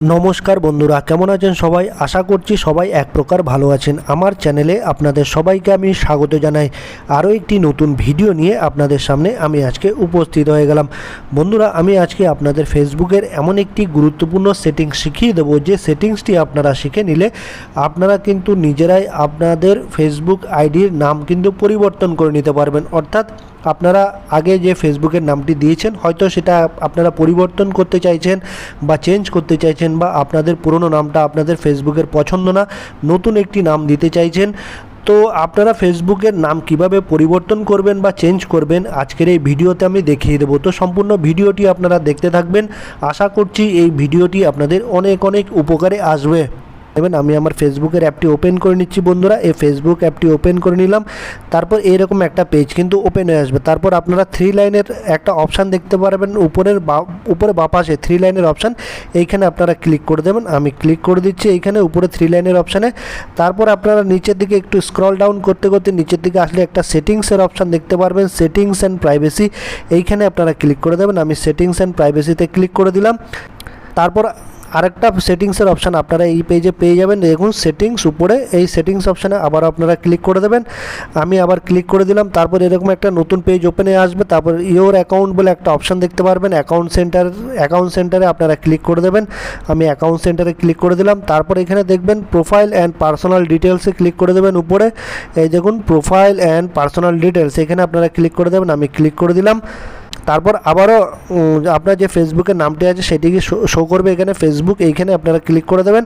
নমস্কার বন্ধুরা, কেমন আছেন সবাই? আশা করছি সবাই এক প্রকার ভালো আছেন। আমার চ্যানেলে আপনাদের সবাইকে আমি স্বাগত জানাই। আরও একটি নতুন ভিডিও নিয়ে আপনাদের সামনে আমি আজকে উপস্থিত হয়ে গেলাম। বন্ধুরা, আমি আজকে আপনাদের ফেসবুকের এমন একটি গুরুত্বপূর্ণ সেটিংস শিখিয়ে দেবো, যে সেটিংসটি আপনারা শিখে নিলে আপনারা কিন্তু নিজেরাই আপনাদের ফেসবুক আইডির নাম কিন্তু পরিবর্তন করে নিতে পারবেন। অর্থাৎ আপনারা আগে যে ফেসবুকের নামটি দিয়েছেন, হয়তো সেটা আপনারা পরিবর্তন করতে চাইছেন বা চেঞ্জ করতে চাইছেন, বা আপনাদের পুরনো নামটা আপনাদের ফেসবুকের পছন্দ না, নতুন একটি নাম দিতে চাইছেন। তো আপনারা ফেসবুকের নাম কিভাবে পরিবর্তন করবেন বা চেঞ্জ করবেন আজকের এই ভিডিওতে আমি দেখিয়ে দেবো। তো সম্পূর্ণ ভিডিওটি আপনারা দেখতে থাকবেন। আশা করছি এই ভিডিওটি আপনাদের অনেক অনেক উপকারে আসবে। আমি আমার ফেসবুকের অ্যাপটি ওপেন করে নিচ্ছি বন্ধুরা। এই ফেসবুক অ্যাপটি ওপেন করে নিলাম। তারপর এইরকম একটা পেজ কিন্তু ওপেন হয়ে আসবে। তারপর আপনারা 3 লাইনের একটা অপশান দেখতে পারবেন, উপরে বাঁ পাশে 3 লাইনের অপশান, এইখানে আপনারা ক্লিক করে দেবেন। আমি ক্লিক করে দিচ্ছি এইখানে উপরে 3 লাইনের অপশানে। তারপর আপনারা নিচের দিকে একটু স্ক্রল ডাউন করতে করতে নিচের দিকে আসলে একটা সেটিংসের অপশান দেখতে পারবেন, সেটিংস অ্যান্ড প্রাইভেসি। এইখানে আপনারা ক্লিক করে দেবেন। আমি সেটিংস অ্যান্ড প্রাইভেসিতে ক্লিক করে দিলাম। তারপর আরেকটা সেটিংসের অপশান আপনারা এই পেজে পেয়ে যাবেন। দেখুন সেটিংস, উপরে এই সেটিংস অপশানে আবার আপনারা ক্লিক করে দেবেন। আমি আবার ক্লিক করে দিলাম। তারপর এরকম একটা নতুন পেজ ওপেন হয়ে আসবে। তারপর ইওর অ্যাকাউন্ট বলে একটা অপশান দেখতে পারবেন। অ্যাকাউন্ট সেন্টারে আপনারা ক্লিক করে দেবেন। আমি অ্যাকাউন্ট সেন্টারে ক্লিক করে দিলাম। তারপর এখানে দেখবেন প্রোফাইল অ্যান্ড পার্সোনাল ডিটেলসে ক্লিক করে দেবেন। উপরে এই দেখুন প্রোফাইল অ্যান্ড পার্সোনাল ডিটেলস, এখানে আপনারা ক্লিক করে দেবেন। আমি ক্লিক করে দিলাম। তারপর আবারও আপনার যে ফেসবুকের নামটি আছে সেটিকে শো করবে এখানে ফেসবুক, এইখানে আপনারা ক্লিক করে দেবেন।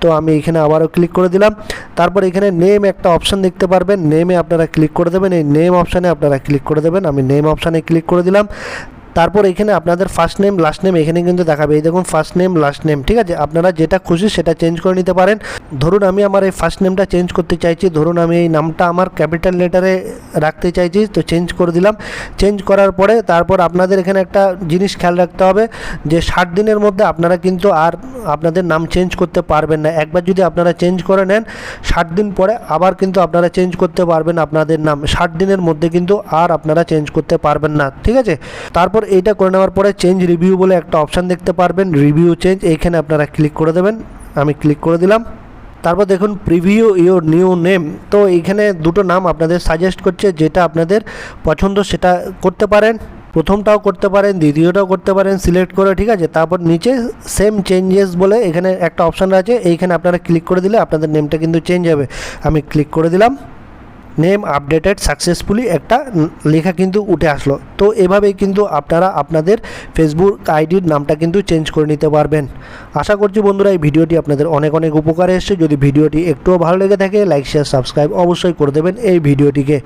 তো আমি এখানে আবারও ক্লিক করে দিলাম। তারপর এখানে নেম একটা অপশান দেখতে পারবেন, নেমে আপনারা ক্লিক করে দেবেন। এই নেম অপশানে আপনারা ক্লিক করে দেবেন। আমি নেম অপশানে ক্লিক করে দিলাম। তারপর এখানে আপনাদের ফার্স্ট নেম লাস্ট নেম এখানে কিন্তু দেখাবে। এই দেখুন ফার্স্ট নেম লাস্ট নেম, ঠিক আছে? আপনারা যেটা খুশি সেটা চেঞ্জ করে নিতে পারেন। ধরুন আমি আমার এই ফার্স্ট নেমটা চেঞ্জ করতে চাইছি, ধরুন আমি এই নামটা আমার ক্যাপিটাল লেটারে রাখতে চাইছি, তো চেঞ্জ করে দিলাম। চেঞ্জ করার পরে তারপর আপনাদের এখানে একটা জিনিস খেয়াল রাখতে হবে, যে 60 দিনের মধ্যে আপনারা কিন্তু আর আপনাদের নাম চেঞ্জ করতে পারবেন না। একবার যদি আপনারা চেঞ্জ করে নেন, 60 দিন পরে আবার কিন্তু আপনারা চেঞ্জ করতে পারবেন আপনাদের নাম। 60 দিনের মধ্যে কিন্তু আর আপনারা চেঞ্জ করতে পারবেন না, ঠিক আছে? তারপর এইটা করে নেওয়ার পরে চেঞ্জ রিভিউ বলে একটা অপশান দেখতে পারবেন, রিভিউ চেঞ্জ, এইখানে আপনারা ক্লিক করে দেবেন। আমি ক্লিক করে দিলাম। তারপর দেখুন প্রিভিউ ইওর নিউ নেম, তো এইখানে দুটো নাম আপনাদের সাজেস্ট করছে, যেটা আপনাদের পছন্দ সেটা করতে পারেন। প্রথমটাও করতে পারেন, দ্বিতীয়টাও করতে পারেন সিলেক্ট করে, ঠিক আছে? তারপর নিচে সেম চেঞ্জেস বলে এখানে একটা অপশান আছে, এইখানে আপনারা ক্লিক করে দিলে আপনাদের নেমটা কিন্তু চেঞ্জ হবে। আমি ক্লিক করে দিলাম। নেম আপডেটেড সাকসেসফুলি একটা লেখা কিন্তু উঠে আসলো। তো এভাবেই কিন্তু আপনারা আপনাদের ফেসবুক আইডির নামটা কিন্তু চেঞ্জ করে নিতে পারবেন। আশা করছি বন্ধুরা এই ভিডিওটি আপনাদের অনেক অনেক উপকারে এসেছে। যদি ভিডিওটি একটুও ভালো লেগে থাকে, লাইক শেয়ার সাবস্ক্রাইব অবশ্যই করে দেবেন এই ভিডিওটিকে।